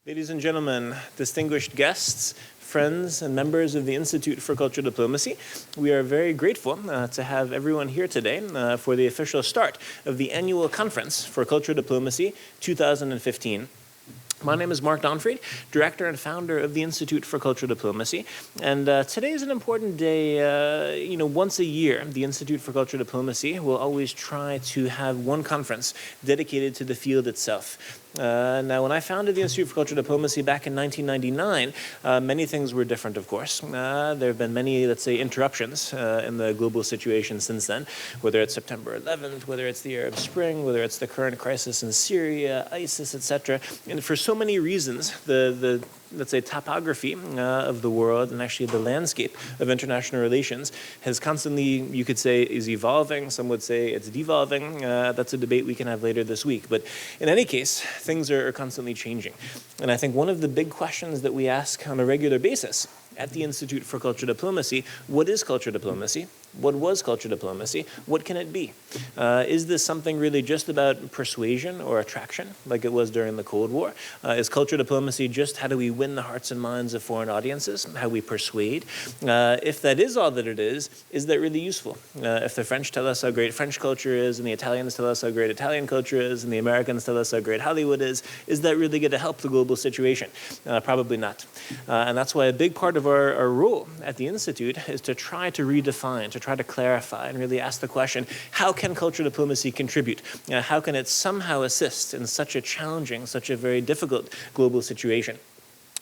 Ladies and gentlemen, distinguished guests, friends, and members of the Institute for Cultural Diplomacy, we are very grateful to have everyone here today for the official start of the annual conference for Cultural Diplomacy 2015. My name is Mark Donfried, director and founder of the Institute for Cultural Diplomacy, and today is an important day. Once a year, the Institute for Cultural Diplomacy will always try to have one conference dedicated to the field itself. Now, when I founded the Institute for Cultural Diplomacy back in 1999, many things were different, of course. There have been many, let's say, interruptions in the global situation since then, whether it's September 11th, whether it's the Arab Spring, whether it's the current crisis in Syria, ISIS, etc. And for so many reasons, the let's say, topography of the world and actually the landscape of international relations has constantly, you could say, is evolving. Some would say it's devolving. That's a debate we can have later this week. But in any case, things are constantly changing. And I think one of the big questions that we ask on a regular basis at the Institute for Cultural Diplomacy, what is cultural diplomacy? What was cultural diplomacy? What can it be? Is this something really just about persuasion or attraction, like it was during the Cold War? Is cultural diplomacy just how do we win the hearts and minds of foreign audiences, how we persuade? If that is all that it is that really useful? If the French tell us how great French culture is, and the Italians tell us how great Italian culture is, and the Americans tell us how great Hollywood is that really going to help the global situation? Probably not. And that's why a big part of our role at the Institute is to try to redefine, to try to clarify, and really ask the question, how can cultural diplomacy contribute? How can it somehow assist in such a challenging, such a very difficult global situation?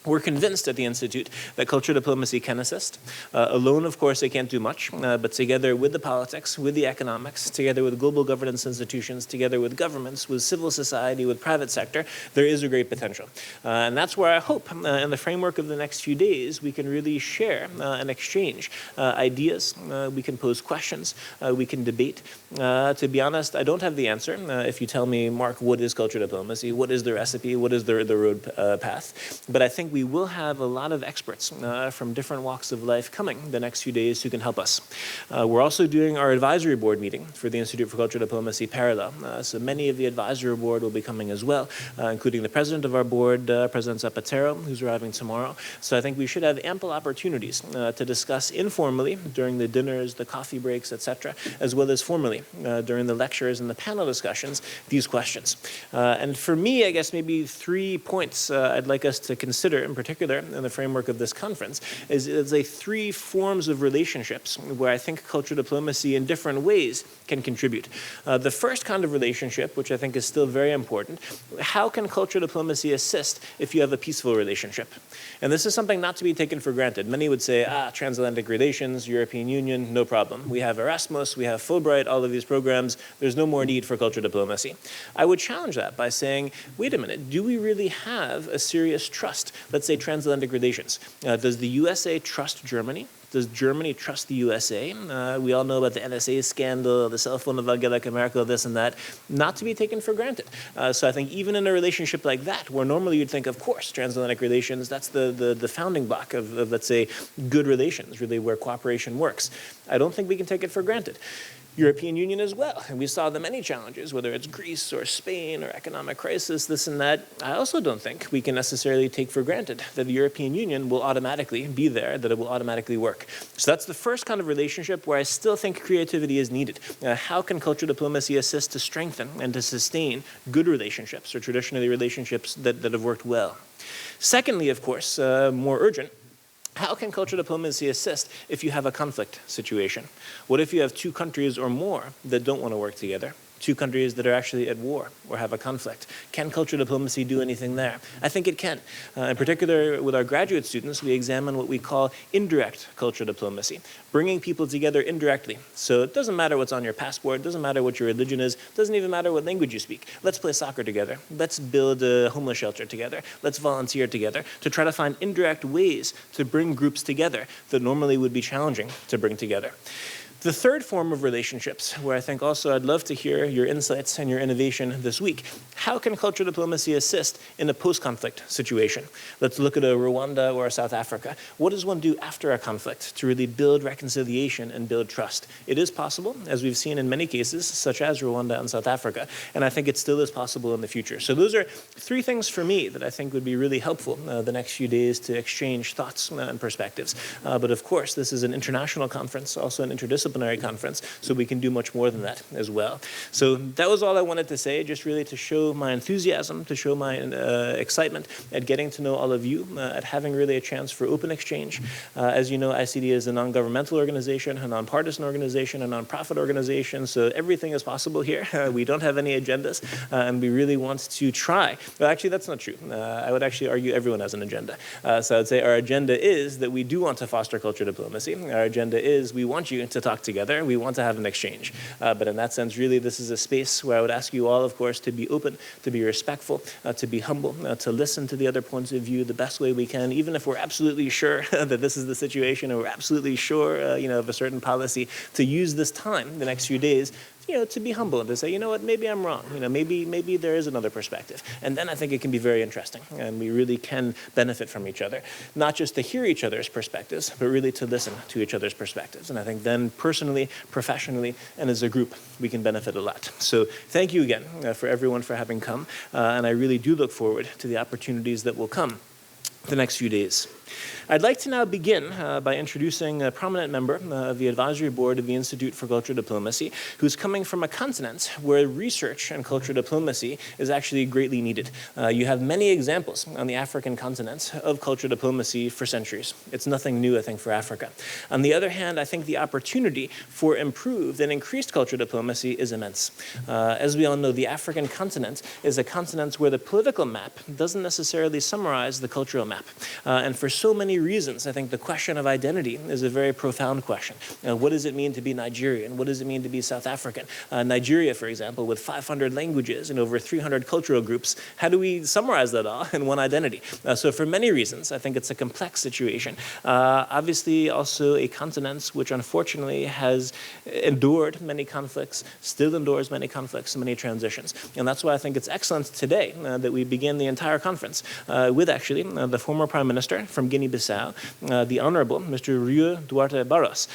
We're convinced at the Institute that cultural diplomacy can assist. Alone, of course, it can't do much, but together with the politics, with the economics, together with global governance institutions, together with governments, with civil society, with private sector, there is a great potential. And that's where I hope, in the framework of the next few days, we can really share and exchange ideas. We can pose questions. We can debate. To be honest, I don't have the answer. If you tell me, Mark, what is cultural diplomacy? What is the recipe? What is the road path? But I think we will have a lot of experts from different walks of life coming the next few days who can help us. We're also doing our advisory board meeting for the Institute for Cultural Diplomacy parallel. So many of the advisory board will be coming as well, including the president of our board, President Zapatero, who's arriving tomorrow. So I think we should have ample opportunities to discuss informally during the dinners, the coffee breaks, etc., as well as formally during the lectures and the panel discussions, these questions. And for me, I guess maybe 3 points I'd like us to consider in particular in the framework of this conference is like 3 forms of relationships where I think cultural diplomacy in different ways can contribute. The first kind of relationship, which I think is still very important, how can cultural diplomacy assist if you have a peaceful relationship? And this is something not to be taken for granted. Many would say, transatlantic relations, European Union, no problem. We have Erasmus, we have Fulbright, all of these programs. There's no more need for cultural diplomacy. I would challenge that by saying, wait a minute, do we really have a serious trust? Let's say transatlantic relations. Does the USA trust Germany? Does Germany trust the USA? We all know about the NSA scandal, the cell phone of Angela Merkel, this and that. Not to be taken for granted. So I think even in a relationship like that, where normally you'd think, of course, transatlantic relations, that's the founding block of, let's say, good relations, really where cooperation works. I don't think we can take it for granted. European Union as well. And we saw the many challenges, whether it's Greece or Spain or economic crisis, this and that. I also don't think we can necessarily take for granted that the European Union will automatically be there, that it will automatically work. So that's the first kind of relationship where I still think creativity is needed. How can cultural diplomacy assist to strengthen and to sustain good relationships, or traditionally relationships that have worked well? Secondly, of course, more urgent, how can cultural diplomacy assist if you have a conflict situation? What if you have 2 countries or more that don't want to work together? 2 countries that are actually at war or have a conflict. Can cultural diplomacy do anything there? I think it can. In particular, with our graduate students, we examine what we call indirect cultural diplomacy, bringing people together indirectly. So it doesn't matter what's on your passport, it doesn't matter what your religion is, it doesn't even matter what language you speak. Let's play soccer together. Let's build a homeless shelter together. Let's volunteer together to try to find indirect ways to bring groups together that normally would be challenging to bring together. The third form of relationships, where I think also I'd love to hear your insights and your innovation this week. How can cultural diplomacy assist in a post-conflict situation? Let's look at a Rwanda or a South Africa. What does one do after a conflict to really build reconciliation and build trust? It is possible, as we've seen in many cases, such as Rwanda and South Africa, and I think it still is possible in the future. So those are three things for me that I think would be really helpful the next few days to exchange thoughts and perspectives. But of course, this is an international conference, also an interdisciplinary conference, so we can do much more than that as well. So that was all I wanted to say, just really to show my enthusiasm, to show my excitement at getting to know all of you, at having really a chance for open exchange. As you know, ICD is a non-governmental organization, a non-partisan organization, a non-profit organization, so everything is possible here. We don't have any agendas, and we really want to try. Well, actually, that's not true. I would actually argue everyone has an agenda. So I would say our agenda is that we do want to foster culture diplomacy. Our agenda is we want you to talk together. We want to have an exchange. But in that sense, really, this is a space where I would ask you all, of course, to be open, to be respectful, to be humble, to listen to the other points of view the best way we can, even if we're absolutely sure that this is the situation and we're absolutely sure, of a certain policy, to use this time, the next few days, to be humble and to say, you know what, maybe I'm wrong. Maybe there is another perspective. And then I think it can be very interesting. And we really can benefit from each other. Not just to hear each other's perspectives, but really to listen to each other's perspectives. And I think then personally, professionally, and as a group, we can benefit a lot. So thank you again for everyone for having come. And I really do look forward to the opportunities that will come the next few days. I'd like to now begin by introducing a prominent member of the advisory board of the Institute for Cultural Diplomacy, who's coming from a continent where research in cultural diplomacy is actually greatly needed. You have many examples on the African continent of cultural diplomacy for centuries. It's nothing new, I think, for Africa. On the other hand, I think the opportunity for improved and increased cultural diplomacy is immense. As we all know, the African continent is a continent where the political map doesn't necessarily summarize the cultural map. And for so many reasons, I think the question of identity is a very profound question. What does it mean to be Nigerian? What does it mean to be South African? Nigeria, for example, with 500 languages and over 300 cultural groups, how do we summarize that all in one identity? So for many reasons, I think it's a complex situation. Obviously, also a continent which unfortunately has endured many conflicts, still endures many conflicts and many transitions. And that's why I think it's excellent today that we begin the entire conference with actually the former Prime Minister from Guinea-Bissau, the Honorable Mr. Rio Duarte Barros,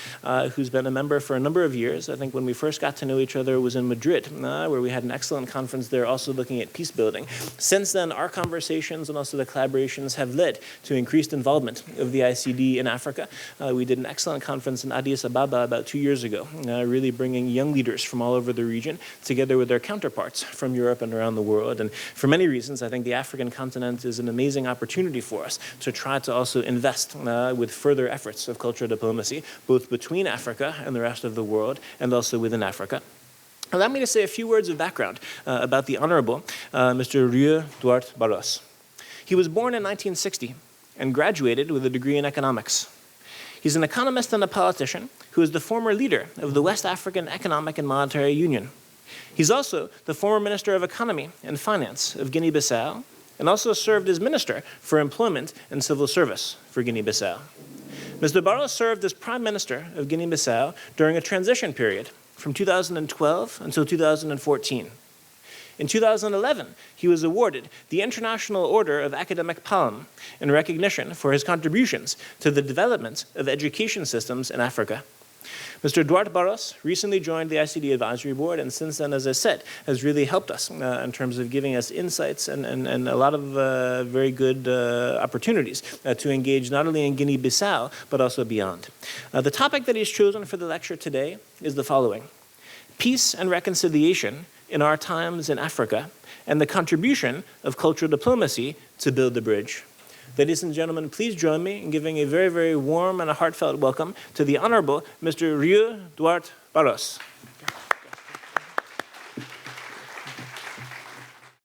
who's been a member for a number of years. I think when we first got to know each other was in Madrid, where we had an excellent conference there also looking at peace building. Since then, our conversations and also the collaborations have led to increased involvement of the ICD in Africa. We did an excellent conference in Addis Ababa about 2 years ago, really bringing young leaders from all over the region together with their counterparts from Europe and around the world. And for many reasons, I think the African continent is an amazing opportunity for us to try to also invest with further efforts of cultural diplomacy, both between Africa and the rest of the world, and also within Africa. Allow me to say a few words of background about the Honorable Mr. Rio Duarte Barros. He was born in 1960 and graduated with a degree in economics. He's an economist and a politician who is the former leader of the West African Economic and Monetary Union. He's also the former Minister of Economy and Finance of Guinea-Bissau, and also served as Minister for Employment and Civil Service for Guinea-Bissau. Mr. Barros served as Prime Minister of Guinea-Bissau during a transition period from 2012 until 2014. In 2011, he was awarded the International Order of Academic Palm in recognition for his contributions to the development of education systems in Africa. Mr. Duarte Barros recently joined the ICD Advisory Board, and since then, as I said, has really helped us in terms of giving us insights and a lot of very good opportunities to engage not only in Guinea-Bissau, but also beyond. The topic that he's chosen for the lecture today is the following: peace and reconciliation in our times in Africa, and the contribution of cultural diplomacy to build the bridge. Ladies and gentlemen, please join me in giving a very, very warm and a heartfelt welcome to the Honorable Mr. Rio Duarte Barros.